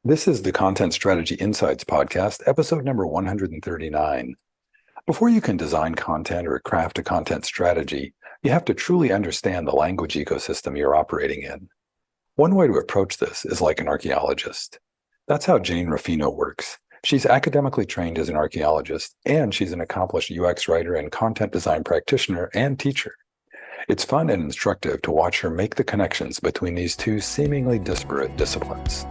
This is the Content Strategy Insights podcast, episode number 139. Before you can design content or craft a content strategy, you have to truly understand the language ecosystem you're operating in. One way to approach this is like an archaeologist. That's how Jane Ruffino works. She's academically trained as an archaeologist, and she's an accomplished UX writer and content design practitioner and teacher. It's fun and instructive to watch her make the connections between these two seemingly disparate disciplines.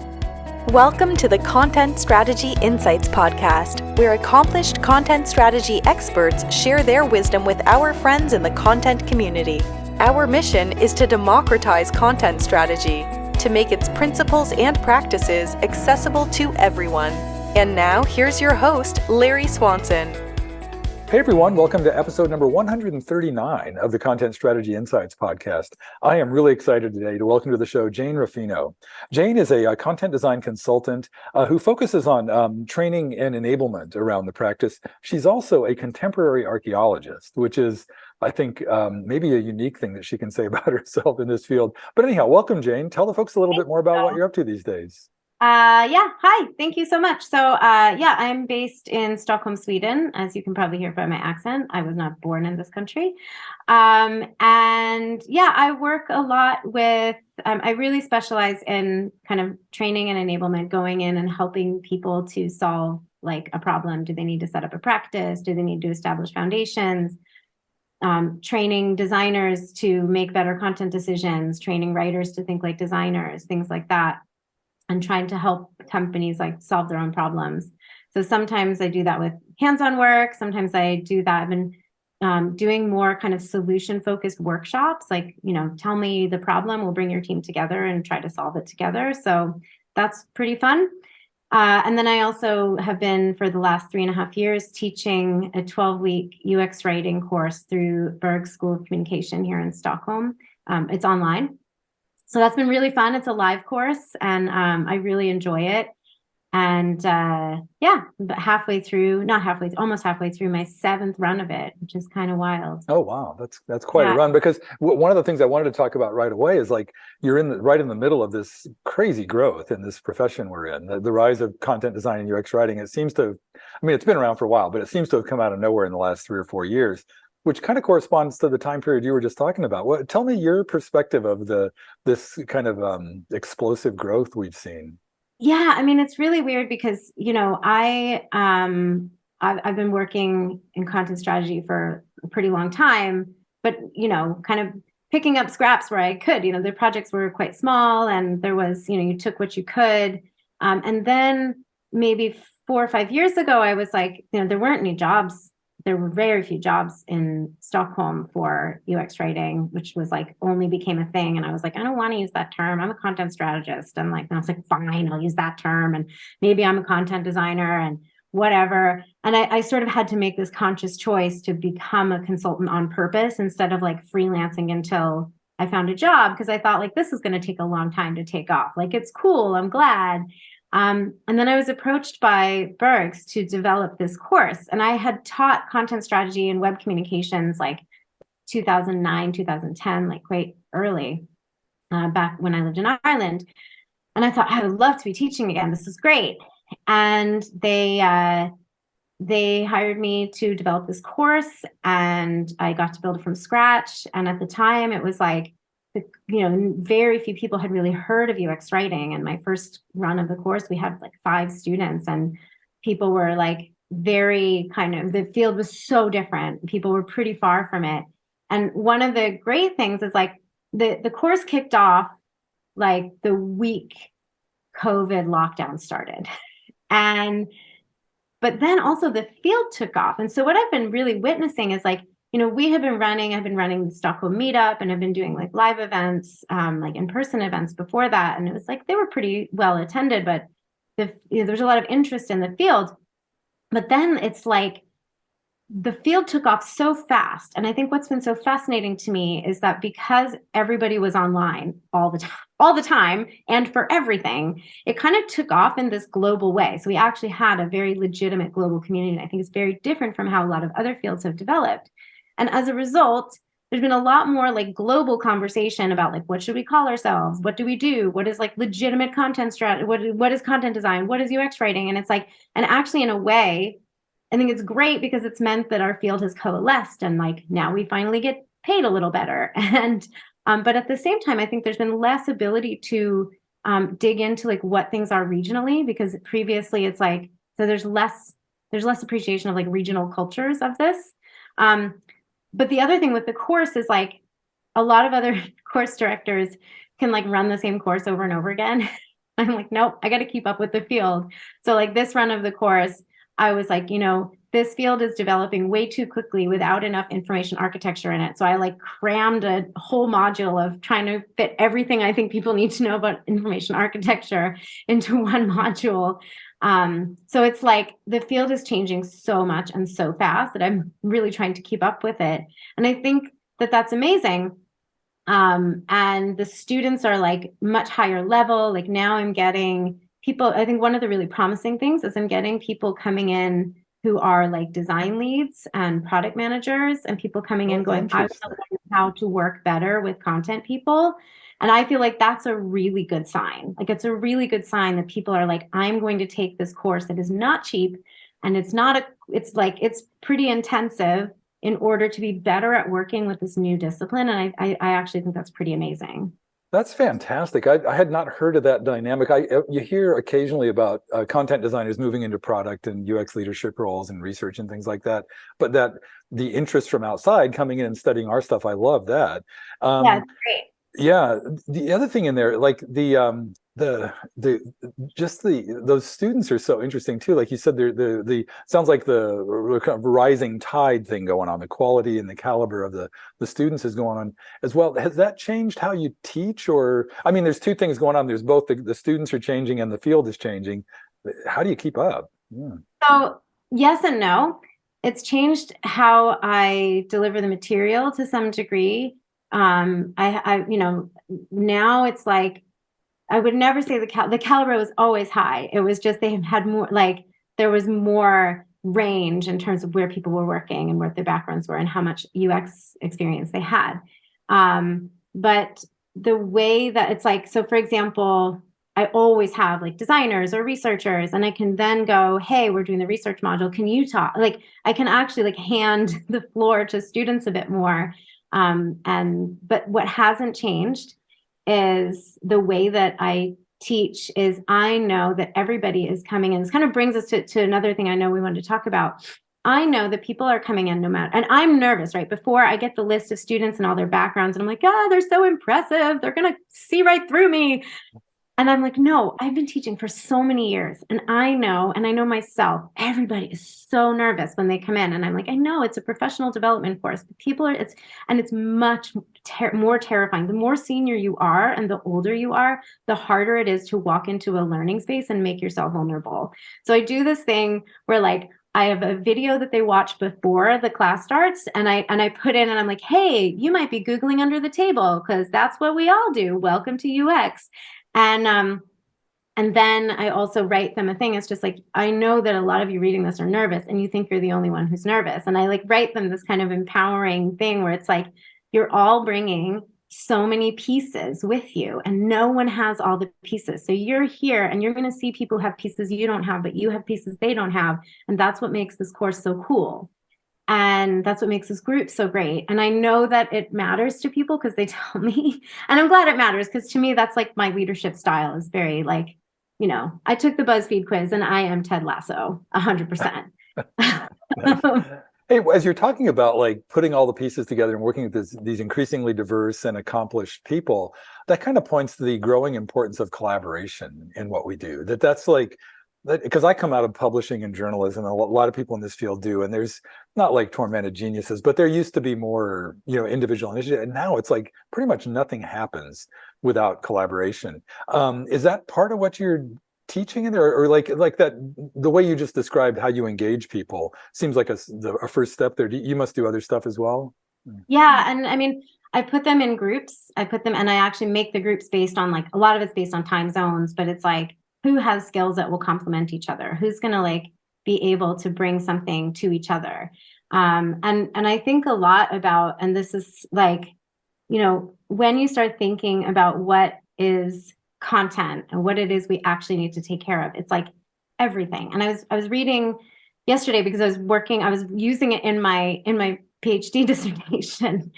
Welcome to the Content Strategy Insights podcast, where accomplished content strategy experts share their wisdom with our friends in the content community. Our mission is to democratize content strategy, to make its principles and practices accessible to everyone. And now, here's your host, Larry Swanson. Hey everyone, welcome to episode number 139 of the Content Strategy Insights podcast. I am really excited today to welcome to the show Jane Ruffino. Jane is a content design consultant who focuses on training and enablement around the practice. She's also a contemporary archaeologist, which is, I think, maybe a unique thing that she can say about herself in this field. But anyhow, welcome, Jane. Tell the folks a little bit more about what you're up to these days. Hi, thank you so much. I'm based in Stockholm, Sweden, as you can probably hear by my accent. I was not born in this country. I work a lot with, I really specialize in kind of training and enablement, going in and helping people to solve like a problem. Do they need to set up a practice? Do they need to establish foundations? Training designers to make better content decisions, training writers to think like designers, things like that. And trying to help companies like solve their own problems. So sometimes I do that with hands-on work. Sometimes I do that. I've been doing more kind of solution-focused workshops, like, tell me the problem, we'll bring your team together and try to solve it together. So that's pretty fun. And then I also have been, for the last 3.5 years, teaching a 12-week UX writing course through Berg School of Communication here in Stockholm. It's online. So that's been really fun. It's a live course, and I really enjoy it. And but almost halfway through my 7th run of it, which is kind of wild. Oh, wow. That's quite a run, because one of the things I wanted to talk about right away is like you're right in the middle of this crazy growth in this profession we're in, the rise of content design and UX writing. It seems to, it's been around for a while, but it seems to have come out of nowhere in the last 3 or 4 years, which kind of corresponds to the time period you were just talking about. Tell me your perspective of this kind of explosive growth we've seen. Yeah, it's really weird because, I've been working in content strategy for a pretty long time, but, kind of picking up scraps where I could. The projects were quite small, and there was, you took what you could. And then maybe 4 or 5 years ago, I was like, there weren't any jobs. There were very few jobs in Stockholm for UX writing, which was like only became a thing. And I was like, I don't want to use that term. I'm a content strategist. And I was like, fine, I'll use that term. And maybe I'm a content designer and whatever. And I sort of had to make this conscious choice to become a consultant on purpose instead of like freelancing until I found a job, because I thought like this is going to take a long time to take off. Like, it's cool. I'm glad. And then I was approached by Bergs to develop this course. And I had taught content strategy and web communications like 2009, 2010, like quite early, back when I lived in Ireland. And I thought, I would love to be teaching again. This is great. And they hired me to develop this course, and I got to build it from scratch. And at the time, it was like, very few people had really heard of UX writing. And my first run of the course, we had like 5 students, and people were like the field was so different. People were pretty far from it. And one of the great things is like the course kicked off like the week COVID lockdown started. But then also the field took off. And so what I've been really witnessing is like, I've been running the Stockholm meetup, and I've been doing like live events, like in-person events before that. And it was like, they were pretty well attended, but there's a lot of interest in the field. But then it's like, the field took off so fast. And I think what's been so fascinating to me is that because everybody was online all the time and for everything, it kind of took off in this global way. So we actually had a very legitimate global community. And I think it's very different from how a lot of other fields have developed. And as a result, there's been a lot more like global conversation about like, what should we call ourselves? What do we do? What is like legitimate content strategy? What is content design? What is UX writing? And it's like, and actually in a way, I think it's great because it's meant that our field has coalesced and like now we finally get paid a little better. And but at the same time, I think there's been less ability to dig into like what things are regionally, because previously it's like, so there's less appreciation of like regional cultures of this. But the other thing with the course is like a lot of other course directors can like run the same course over and over again. I'm like, nope, I got to keep up with the field. So like this run of the course, I was like, this field is developing way too quickly without enough information architecture in it. So I like crammed a whole module of trying to fit everything I think people need to know about information architecture into one module. So it's like the field is changing so much and so fast that I'm really trying to keep up with it. And I think that that's amazing. And the students are like much higher level. Like now I'm getting people, I think one of the really promising things is I'm getting people coming in who are like design leads and product managers, and people coming in going, I want to learn how to work better with content people. And I feel like that's a really good sign. Like it's a really good sign that people are like, I'm going to take this course that is not cheap, and it's pretty intensive in order to be better at working with this new discipline. And I actually think that's pretty amazing. That's fantastic. I had not heard of that dynamic. You hear occasionally about content designers moving into product and UX leadership roles and research and things like that. But that the interest from outside coming in and studying our stuff, I love that. Yeah, it's great. Yeah, the other thing in there, like those students are so interesting too. Like you said, the sounds like the kind of rising tide thing going on. The quality and the caliber of the students is going on as well. Has that changed how you teach? Or I mean, there's two things going on. There's both the students are changing and the field is changing. How do you keep up? Yeah. So yes and no. It's changed how I deliver the material to some degree. Now it's like, I would never say the caliber was always high. It was just, they had more, like there was more range in terms of where people were working and what their backgrounds were and how much UX experience they had. But the way that it's like, so for example, I always have like designers or researchers, and I can then go, hey, we're doing the research module. Can you talk? Like I can actually like hand the floor to students a bit more. But what hasn't changed is the way that I teach. Is I know that everybody is coming in. This kind of brings us to another thing I know we wanted to talk about. I know that people are coming in no matter, and I'm nervous, right? Before I get the list of students and all their backgrounds, and I'm like, they're so impressive. They're going to see right through me. And I'm like, no, I've been teaching for so many years. And I know myself, everybody is so nervous when they come in. And I'm like, I know it's a professional development course, but it's much more terrifying. The more senior you are and the older you are, the harder it is to walk into a learning space and make yourself vulnerable. So I do this thing where like, I have a video that they watch before the class starts, and I put in, and I'm like, hey, you might be Googling under the table because that's what we all do. Welcome to UX. And then I also write them a thing. It's just like, I know that a lot of you reading this are nervous and you think you're the only one who's nervous. And I like write them this kind of empowering thing where it's like, you're all bringing so many pieces with you and no one has all the pieces. So you're here and you're going to see people have pieces you don't have, but you have pieces they don't have. And that's what makes this course so cool. And that's what makes this group so great. And I know that it matters to people because they tell me, and I'm glad it matters because to me, that's like my leadership style is very like, I took the BuzzFeed quiz and I am Ted Lasso 100%. Hey, as you're talking about like putting all the pieces together and working with these increasingly diverse and accomplished people, that kind of points to the growing importance of collaboration in what we do. That's like, because I come out of publishing and journalism, and a lot of people in this field do, and there's not like tormented geniuses, but there used to be more, individual initiative, and now it's like pretty much nothing happens without collaboration. Is that part of what you're teaching in there, or like that, the way you just described how you engage people seems like a first step there? You must do other stuff as well. Yeah, and I mean, I put them in groups. And I actually make the groups based on like, a lot of it's based on time zones, but it's like, who has skills that will complement each other? Who's going to like be able to bring something to each other? And I think a lot about, and this is like, when you start thinking about what is content and what it is we actually need to take care of, it's like everything. And I was reading yesterday because I was using it in my PhD dissertation,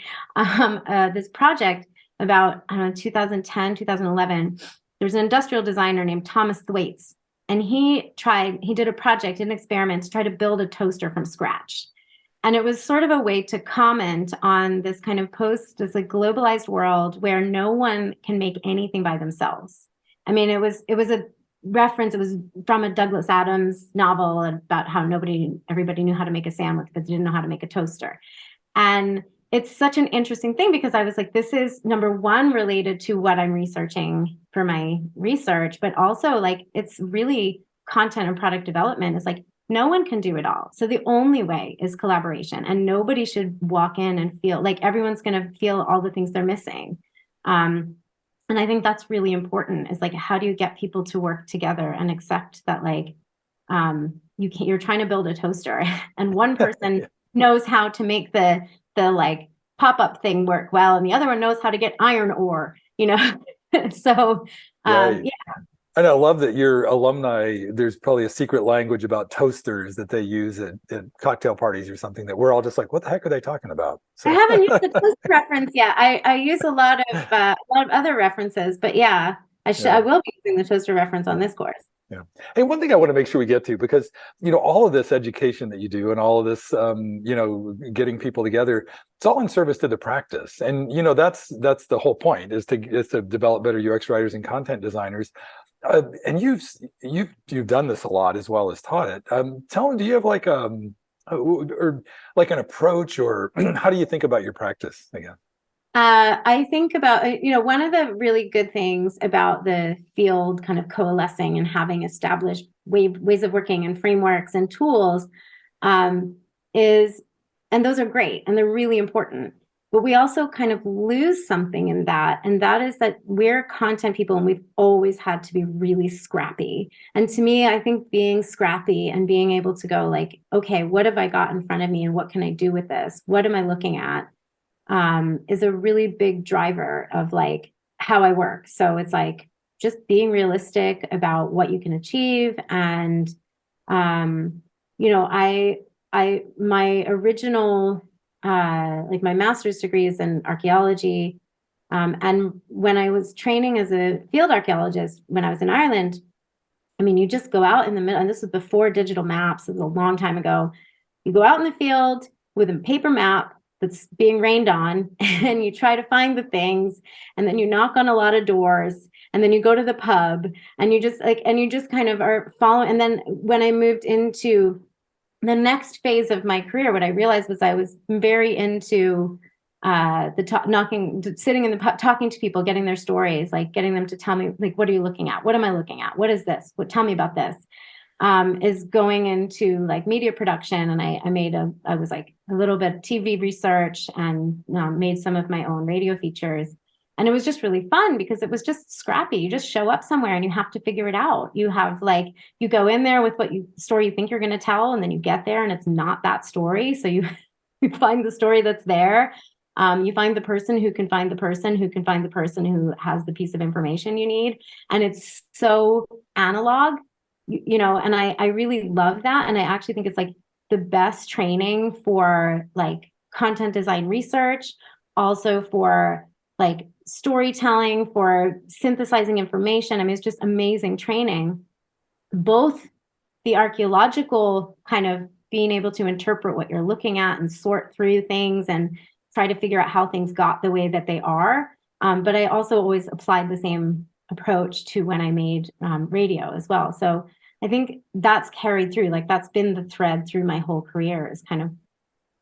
this project about, I don't know, 2010, 2011. There was an industrial designer named Thomas Thwaites, and he did a project, an experiment to try to build a toaster from scratch. And it was sort of a way to comment on this kind of this like globalized world where no one can make anything by themselves. I mean, it was a reference. It was from a Douglas Adams novel about how everybody knew how to make a sandwich, but they didn't know how to make a toaster. And it's such an interesting thing because I was like, this is number one related to what I'm researching for my research, but also like it's really content and product development. It's like no one can do it all. So the only way is collaboration, and nobody should walk in and feel like everyone's going to feel all the things they're missing. And I think that's really important, is like, how do you get people to work together and accept that, like, you're trying to build a toaster and one person knows how to make the like pop-up thing work well, and the other one knows how to get iron ore, so Right. yeah. And I love that your alumni, there's probably a secret language about toasters that they use at cocktail parties or something that we're all just like, what the heck are they talking about? So. I haven't used the toaster reference yet. I use a lot of other references, but yeah, I will be using the toaster reference on this course. Yeah. Hey, one thing I want to make sure we get to, because, all of this education that you do and all of this, getting people together, it's all in service to the practice. And, that's the whole point, is to develop better UX writers and content designers. And you've done this a lot as well as taught it. Tell me, do you have like or like an approach, or how do you think about your practice again? I think about, one of the really good things about the field kind of coalescing and having established ways of working and frameworks and tools is, and those are great and they're really important, but we also kind of lose something in that. And that is that we're content people and we've always had to be really scrappy. And to me, I think being scrappy and being able to go like, okay, what have I got in front of me and what can I do with this? What am I looking at? Is a really big driver of like how I work. So it's like just being realistic about what you can achieve. And, my original, like my master's degree is in archaeology. And when I was training as a field archaeologist, when I was in Ireland, I mean, you just go out in the middle, and this was before digital maps. It was a long time ago. You go out in the field with a paper map that's being rained on, and you try to find the things, and then you knock on a lot of doors, and then you go to the pub, and you just kind of are following. And then when I moved into the next phase of my career, what I realized was I was very into sitting in the pub, talking to people, getting their stories, like getting them to tell me, like, what are you looking at? What am I looking at? What is this? Tell me about this. Is going into like media production. And I was like a little bit of TV research and made some of my own radio features. And it was just really fun because it was just scrappy. You just show up somewhere and you have to figure it out. You have like, you go in there with story you think you're going to tell, and then you get there and it's not that story. So you find the story that's there. You find the person who can find the person who can find the person who has the piece of information you need. And it's so analog. And I really love that. And I actually think it's like the best training for like content design research, also for like storytelling, for synthesizing information. I mean, it's just amazing training. Both the archaeological kind of being able to interpret what you're looking at and sort through things and try to figure out how things got the way that they are. But I also always applied the same approach to when I made radio as well. So I think that's carried through, like that's been the thread through my whole career, is kind of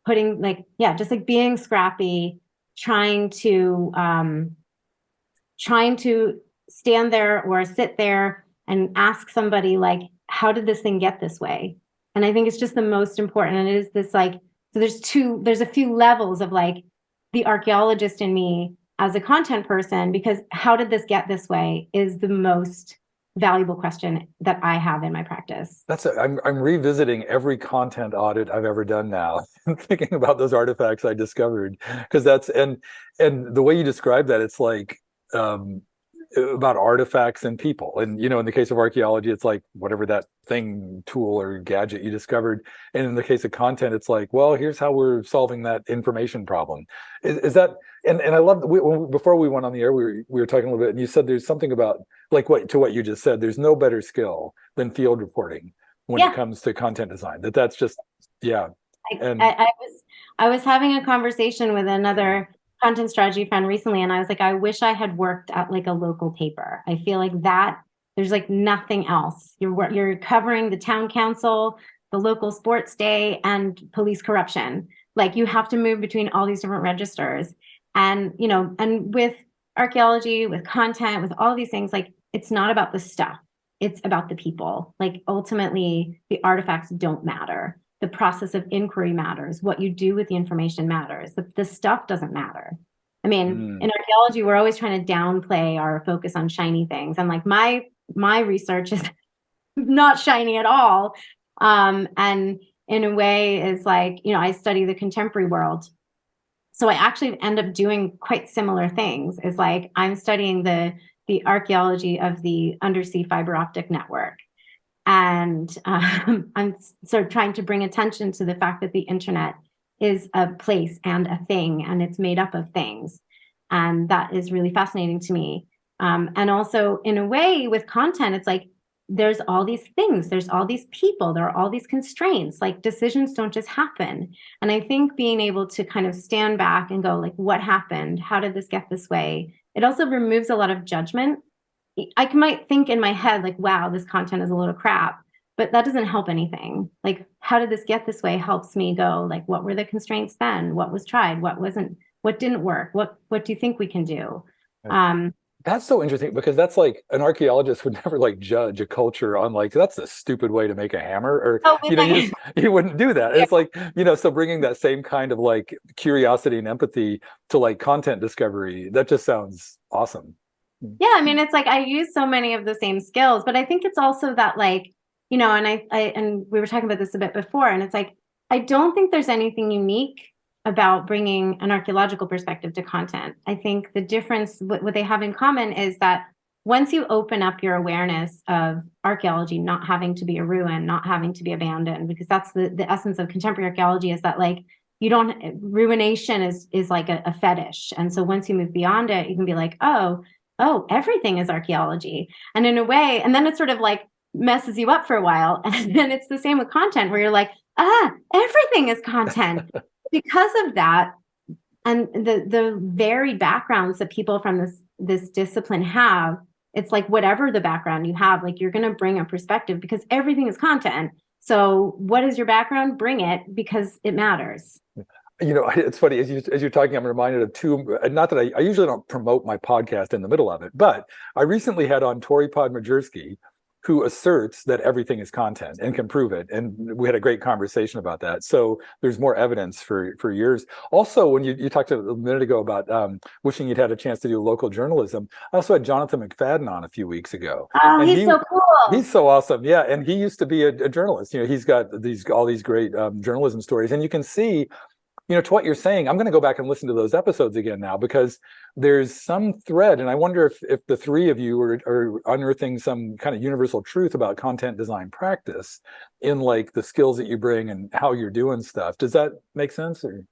putting like, just like being scrappy, trying to stand there or sit there and ask somebody like, how did this thing get this way? And I think it's just the most important. And it is this like, so there's a few levels of like the archaeologist in me as a content person, because how did this get this way is the most valuable question that I have in my practice. I'm revisiting every content audit I've ever done now and thinking about those artifacts I discovered, because and the way you describe that, it's like about artifacts and people. And in the case of archaeology, it's like whatever that thing, tool, or gadget you discovered. And in the case of content, it's like, well, here's how we're solving that information problem. Is that and I love before we went on the air, we were talking a little bit, and you said there's something about like what you just said. There's no better skill than field reporting when it comes to content design. That's just And I was having a conversation with another content strategy friend recently, and I was like, I wish I had worked at like a local paper. I feel like that there's like nothing else. You're covering the town council, the local sports day, and police corruption. Like you have to move between all these different registers. And and with archaeology, with content, with all these things, like it's not about the stuff. It's about the people. Like ultimately, the artifacts don't matter. The process of inquiry matters. What you do with the information matters. The stuff doesn't matter. I mean, in archaeology, we're always trying to downplay our focus on shiny things. And like my research is not shiny at all. And in a way is like, I study the contemporary world. So I actually end up doing quite similar things. It's like I'm studying the archaeology of the undersea fiber optic network. And I'm sort of trying to bring attention to the fact that the internet is a place and a thing, and it's made up of things. And that is really fascinating to me. And also, in a way, with content, it's like there's all these things, there's all these people, there are all these constraints, like decisions don't just happen. And I think being able to kind of stand back and go, like, what happened? How did this get this way? It also removes a lot of judgment. I might think in my head, like, wow, this content is a load of crap, but that doesn't help anything. Like, how did this get this way helps me go, like, what were the constraints then? What was tried? What wasn't? What didn't work? What do you think we can do? That's so interesting, because that's like an archaeologist would never like judge a culture on like, that's a stupid way to make a hammer, or you wouldn't do that. It's like, so bringing that same kind of like curiosity and empathy to like content discovery, that just sounds awesome. Yeah, I mean, it's like I use so many of the same skills, but I think it's also that like, and and we were talking about this a bit before, and it's like, I don't think there's anything unique about bringing an archaeological perspective to content. I think the difference, what they have in common is that once you open up your awareness of archaeology not having to be a ruin, not having to be abandoned, because that's the essence of contemporary archaeology, is that like, ruination is like a fetish. And so once you move beyond it, you can be like, oh, everything is archaeology. And in a way, and then it sort of like messes you up for a while. And then it's the same with content, where you're like, everything is content. Because of that, and the varied backgrounds that people from this discipline have, it's like whatever the background you have, like you're going to bring a perspective, because everything is content. So what is your background? Bring it, because it matters. It's funny, as you're talking, I'm reminded of two, not that I usually don't promote my podcast in the middle of it, but I recently had on Tori Podmajersky, who asserts that everything is content and can prove it. And we had a great conversation about that. So there's more evidence for years. Also, when you talked a minute ago about wishing you'd had a chance to do local journalism, I also had Jonathan McFadden on a few weeks ago. Oh, and he's so cool. He's so awesome. Yeah. And he used to be a journalist. He's got all these great journalism stories. And you can see, to what you're saying, I'm going to go back and listen to those episodes again now, because there's some thread. And I wonder if the three of you are unearthing some kind of universal truth about content design practice in like the skills that you bring and how you're doing stuff. Does that make sense? Or?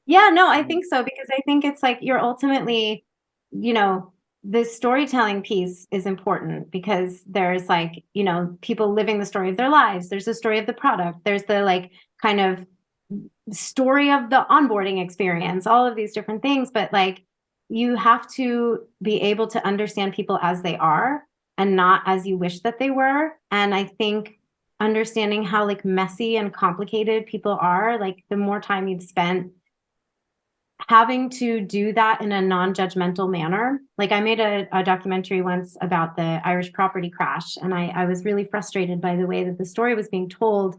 Yeah, no, I think so, because I think it's like you're ultimately, the storytelling piece is important, because there's like, people living the story of their lives. There's the story of the product. There's the like kind of story of the onboarding experience, all of these different things. But like, you have to be able to understand people as they are and not as you wish that they were. And I think understanding how like messy and complicated people are, like the more time you've spent having to do that in a non-judgmental manner. Like I made a documentary once about the Irish property crash, and I was really frustrated by the way that the story was being told,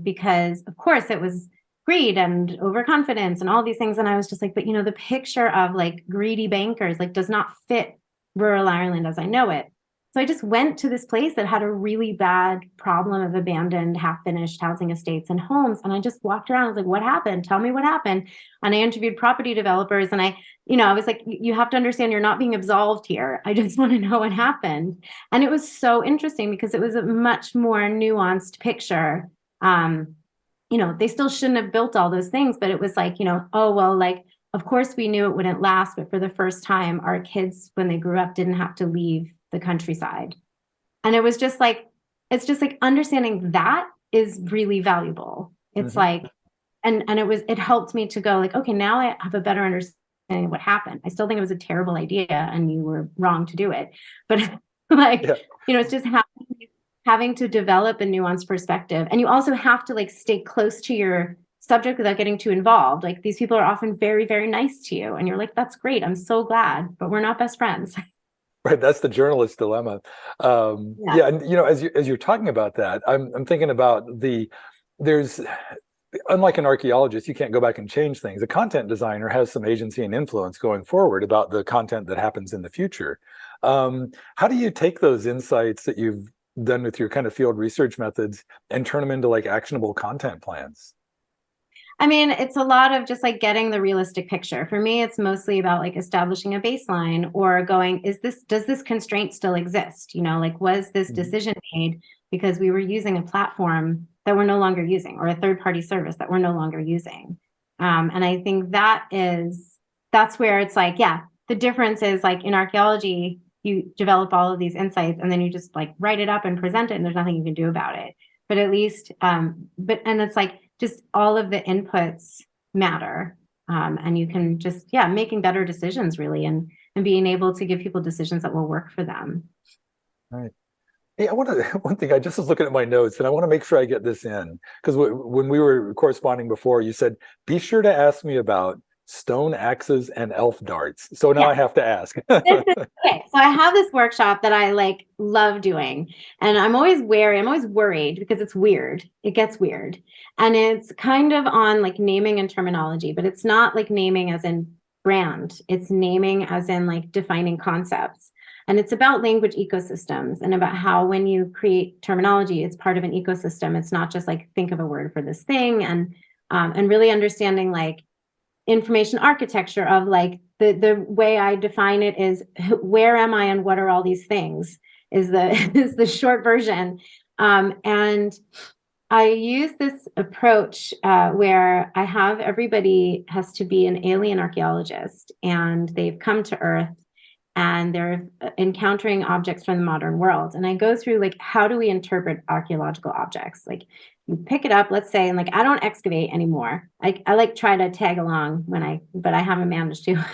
because of course it was greed and overconfidence and all these things. And I was just like, but the picture of like greedy bankers like does not fit rural Ireland as I know it. So I just went to this place that had a really bad problem of abandoned, half-finished housing estates and homes. And I just walked around. I was like, what happened? Tell me what happened. And I interviewed property developers. And I was like, you have to understand you're not being absolved here. I just want to know what happened. And it was so interesting because it was a much more nuanced picture. They still shouldn't have built all those things, but it was like, oh, well, like, of course we knew it wouldn't last, but for the first time, our kids, when they grew up, didn't have to leave the countryside. And it was just like, it's just like understanding that is really valuable. It's like, and it helped me to go like, okay, now I have a better understanding of what happened. I still think it was a terrible idea and you were wrong to do it. But like, it's just having to develop a nuanced perspective. And you also have to like stay close to your subject without getting too involved. Like these people are often very, very nice to you. And you're like, that's great. I'm so glad, but we're not best friends. Right, that's the journalist dilemma. And as you're talking about that, I'm thinking about there's, unlike an archaeologist, you can't go back and change things. A content designer has some agency and influence going forward about the content that happens in the future. How do you take those insights that you've done with your kind of field research methods and turn them into like actionable content plans? I mean, it's a lot of just like getting the realistic picture. For me, it's mostly about like establishing a baseline or going, does this constraint still exist? Like, was this decision made because we were using a platform that we're no longer using or a third-party service that we're no longer using? And I think that's where it's like, the difference is like in archaeology, you develop all of these insights and then you just like write it up and present it and there's nothing you can do about it. But at least, and it's like, just all of the inputs matter. And you can just, making better decisions really, and being able to give people decisions that will work for them. Right. Hey, one thing, I just was looking at my notes and I want to make sure I get this in, because when we were corresponding before, you said, be sure to ask me about stone axes and elf darts. So now I have to ask. Okay, so I have this workshop that I like love doing, and I'm always worried because it's weird. It gets weird, and it's kind of on like naming and terminology, but it's not like naming as in brand. It's naming as in like defining concepts, and it's about language ecosystems and about how when you create terminology, it's part of an ecosystem. It's not just like think of a word for this thing, and really understanding like information architecture of like the way I define it is where am I and what are all these things is the short version. And I use this approach where I have everybody has to be an alien archaeologist and they've come to Earth and they're encountering objects from the modern world. And I go through like, how do we interpret archaeological objects? Like you pick it up, let's say, and like, I don't excavate anymore. I like try to tag along but I haven't managed to.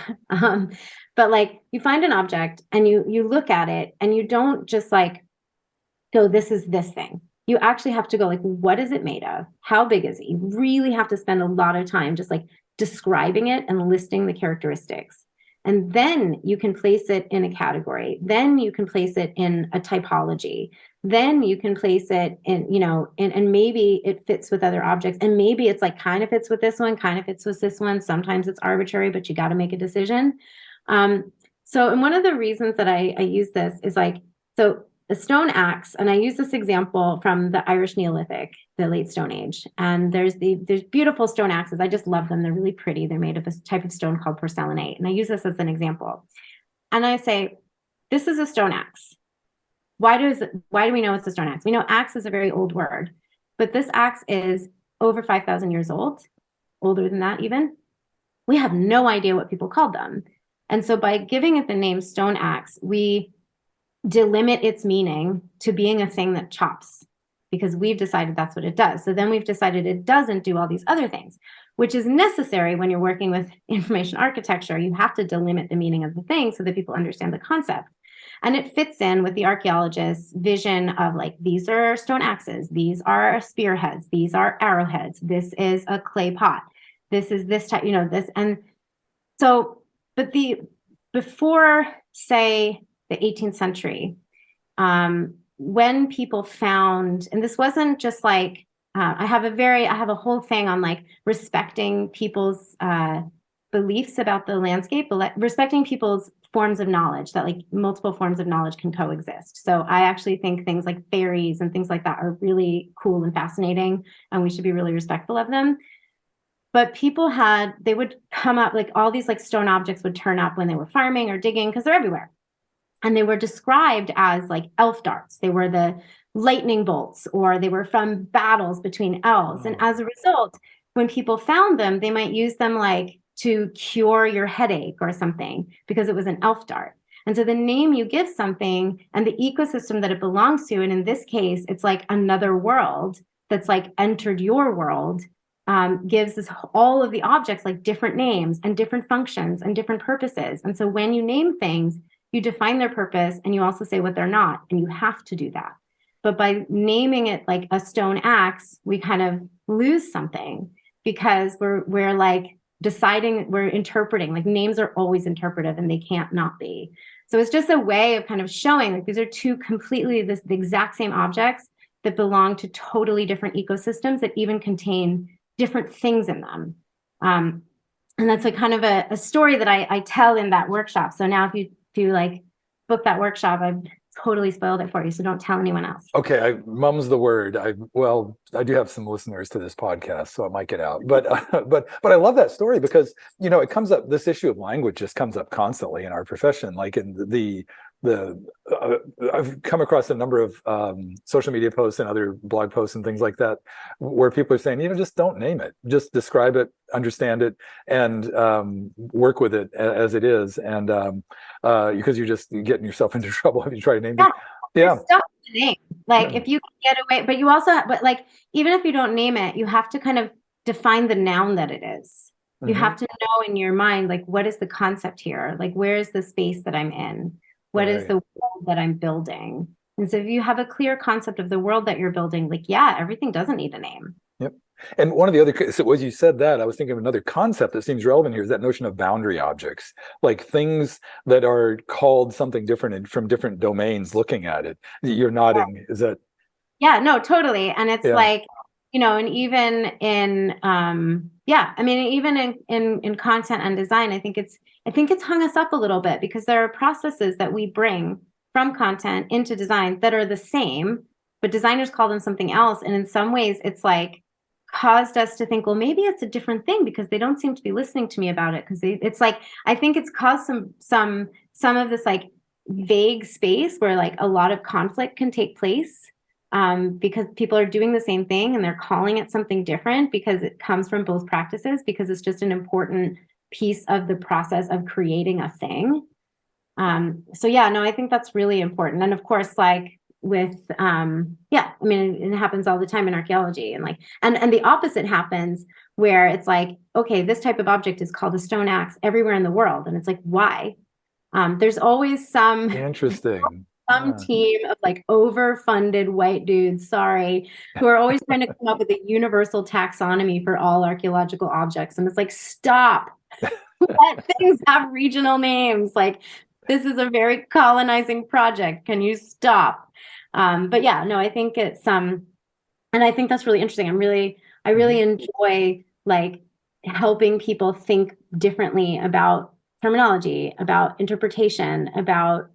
But like you find an object and you look at it and you don't just like go, this is this thing. You actually have to go like, what is it made of? How big is it? You really have to spend a lot of time just like describing it and listing the characteristics. And then you can place it in a category. Then you can place it in a typology. Then you can place it in, and maybe it fits with other objects. And maybe it's like kind of fits with this one, kind of fits with this one. Sometimes it's arbitrary, but you got to make a decision. And one of the reasons that I use this is like, so a stone axe, and I use this example from the Irish Neolithic, the late Stone Age. And there's beautiful stone axes. I just love them. They're really pretty. They're made of a type of stone called porcelainate. And I use this as an example. And I say, this is a stone axe. Why do we know it's a stone axe? We know axe is a very old word, but this axe is over 5,000 years old, older than that even. We have no idea what people called them. And so by giving it the name stone axe, we delimit its meaning to being a thing that chops, because we've decided that's what it does. So then we've decided it doesn't do all these other things, which is necessary when you're working with information architecture. You have to delimit the meaning of the thing so that people understand the concept. And it fits in with the archaeologist's vision of like, these are stone axes, these are spearheads, these are arrowheads, this is a clay pot, this is this type, this. And so, but before, say, the 18th century, when people found, and this wasn't just like, I have a whole thing on like respecting people's beliefs about the landscape, but respecting people's forms of knowledge, that like multiple forms of knowledge can coexist. So I actually think things like fairies and things like that are really cool and fascinating, and we should be really respectful of them. But people they would come up, like all these like stone objects would turn up when they were farming or digging, because they're everywhere. And they were described as like elf darts. They were the lightning bolts, or they were from battles between elves. And as a result, when people found them, they might use them like to cure your headache or something, because it was an elf dart. And so the name you give something and the ecosystem that it belongs to, and in this case, it's like another world that's like entered your world, gives us all of the objects like different names and different functions and different purposes. And so when you name things, you define their purpose, and you also say what they're not, and you have to do that. But by naming it like a stone axe, we kind of lose something, because we're like deciding, we're interpreting, like names are always interpretive and they can't not be. So it's just a way of kind of showing like these are two completely the exact same objects that belong to totally different ecosystems that even contain different things in them. And that's a kind of a story that I tell in that workshop. So now if you like book that workshop, I've totally spoiled it for you, so don't tell anyone else. Okay, mum's the word. I do have some listeners to this podcast, so it might get out. But I love that story, because it comes up. This issue of language just comes up constantly in our profession. Like in I've come across a number of social media posts and other blog posts and things like that, where people are saying, just don't name it, just describe it, understand it, and work with it as it is. And because you're just getting yourself into trouble if you try to name it. Yeah. Stop the name. Like if you get away, but you also, but like even if you don't name it, you have to kind of define the noun that it is. You have to know in your mind, like, what is the concept here? Like, where is the space that I'm in? What is the world that I'm building? And so if you have a clear concept of the world that you're building, like, everything doesn't need a name. Yep. And one of the other, so as you said that, I was thinking of another concept that seems relevant here, is that notion of boundary objects, like things that are called something different from different domains. Looking at it, you're nodding. Is that? Yeah, no, totally. And it's like, and even in, even in content and design, I think it's hung us up a little bit, because there are processes that we bring from content into design that are the same, but designers call them something else. And in some ways it's like caused us to think, well, maybe it's a different thing, because they don't seem to be listening to me about it. Because it's like, I think it's caused some of this like vague space where like a lot of conflict can take place, because people are doing the same thing and they're calling it something different, because it comes from both practices, because it's just an important piece of the process of creating a thing. I think that's really important. And of course, like with, it happens all the time in archaeology, and like, and the opposite happens, where it's like, okay, this type of object is called a stone axe everywhere in the world. And it's like, why? There's always some team of like overfunded white dudes, who are always trying to come up with a universal taxonomy for all archaeological objects. And it's like, stop. Let things have regional names. Like, this is a very colonizing project. Can you stop? I think it's and I think that's really interesting. I really enjoy like helping people think differently about terminology, about interpretation, about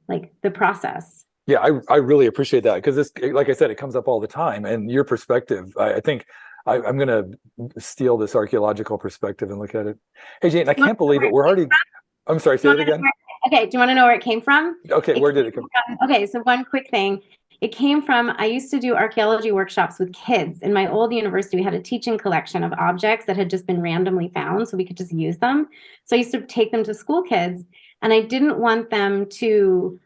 like the process. Yeah, I really appreciate that, because this, like I said, it comes up all the time. And your perspective, I think I'm going to steal this archaeological perspective and look at it. Hey, Jane, I can't believe it. We're already. I'm sorry, say it again. Okay, do you want to know where it came from? Okay, where did it come from? Okay, so one quick thing. It came from, I used to do archaeology workshops with kids. In my old university, we had a teaching collection of objects that had just been randomly found, so we could just use them. So I used to take them to school kids, and I didn't want to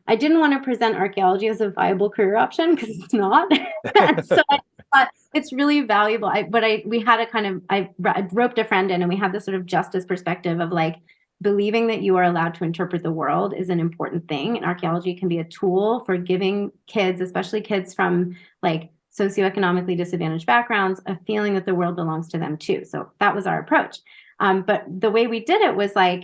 present archaeology as a viable career option, because it's not. So I thought it's really valuable. I roped a friend in, and we had this sort of justice perspective of like, believing that you are allowed to interpret the world is an important thing. And archaeology can be a tool for giving kids, especially kids from like socioeconomically disadvantaged backgrounds, a feeling that the world belongs to them too. So that was our approach. But the way we did it was like,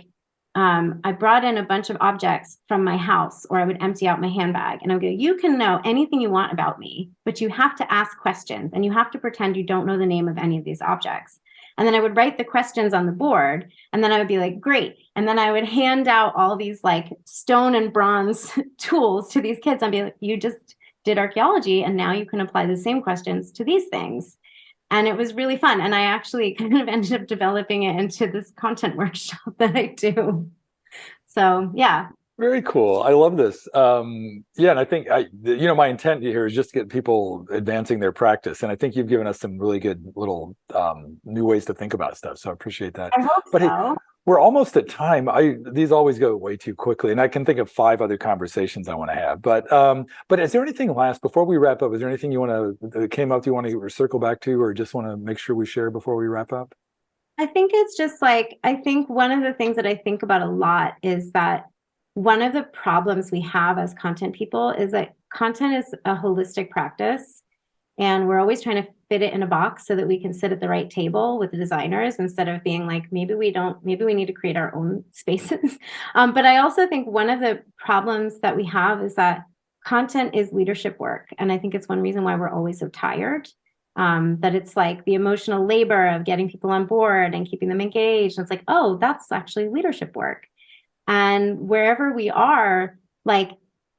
I brought in a bunch of objects from my house, or I would empty out my handbag, and I would go, you can know anything you want about me, but you have to ask questions, and you have to pretend you don't know the name of any of these objects. And then I would write the questions on the board, and then I would be like, great. And then I would hand out all these like stone and bronze tools to these kids. I'd be like, you just did archaeology, and now you can apply the same questions to these things. And it was really fun. And I actually kind of ended up developing it into this content workshop that I do. So, yeah. Very cool. I love this. Yeah, and I think my intent here is just to get people advancing their practice. And I think you've given us some really good little new ways to think about stuff. So I appreciate that. I hope But so. hey, we're almost at time. These always go way too quickly, and I can think of 5 other conversations I want to have. But is there anything before we wrap up? Is there anything you want that came up you want to circle back to, or just want to make sure we share before we wrap up? I think it's just like, I think one of the things that I think about a lot is that one of the problems we have as content people is that content is a holistic practice, and we're always trying to fit it in a box so that we can sit at the right table with the designers, instead of being like, maybe we need to create our own spaces. But I also think one of the problems that we have is that content is leadership work. And I think it's one reason why we're always so tired. That it's like the emotional labor of getting people on board and keeping them engaged. And it's like, oh, that's actually leadership work. And wherever we are, like,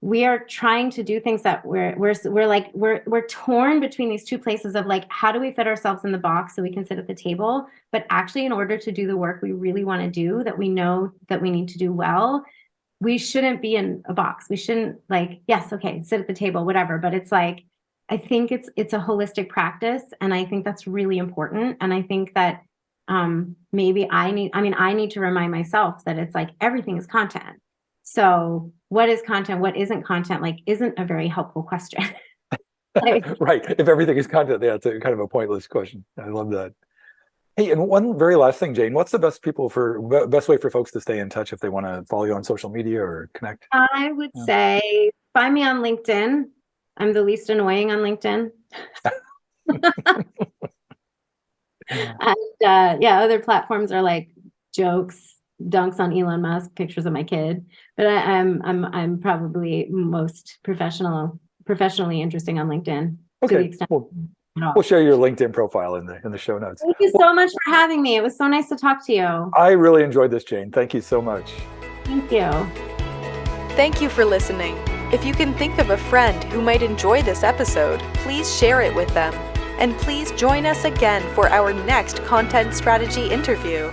we are trying to do things that we're torn between these two places of like, how do we fit ourselves in the box so we can sit at the table? But actually, in order to do the work we really want to do, that we know that we need to do well, we shouldn't be in a box. We shouldn't, like, yes, okay, sit at the table, whatever. But it's like, I think it's a holistic practice, and I think that's really important. And I think that maybe I need to remind myself that it's like, everything is content. So what is content? What isn't content? Like, isn't a very helpful question. Right. If everything is content, yeah, it's kind of a pointless question. I love that. Hey, and one very last thing, Jane, what's the best way for folks to stay in touch if they want to follow you on social media or connect? I would say find me on LinkedIn. I'm the least annoying on LinkedIn. And other platforms are like jokes, dunks on Elon Musk, pictures of my kid. But I'm probably most professionally interesting on LinkedIn. Okay. To the extent we'll share your LinkedIn profile in the show notes. Thank you so much for having me. It was so nice to talk to you. I really enjoyed this, Jane. Thank you so much. Thank you. Thank you for listening. If you can think of a friend who might enjoy this episode, please share it with them. And please join us again for our next content strategy interview.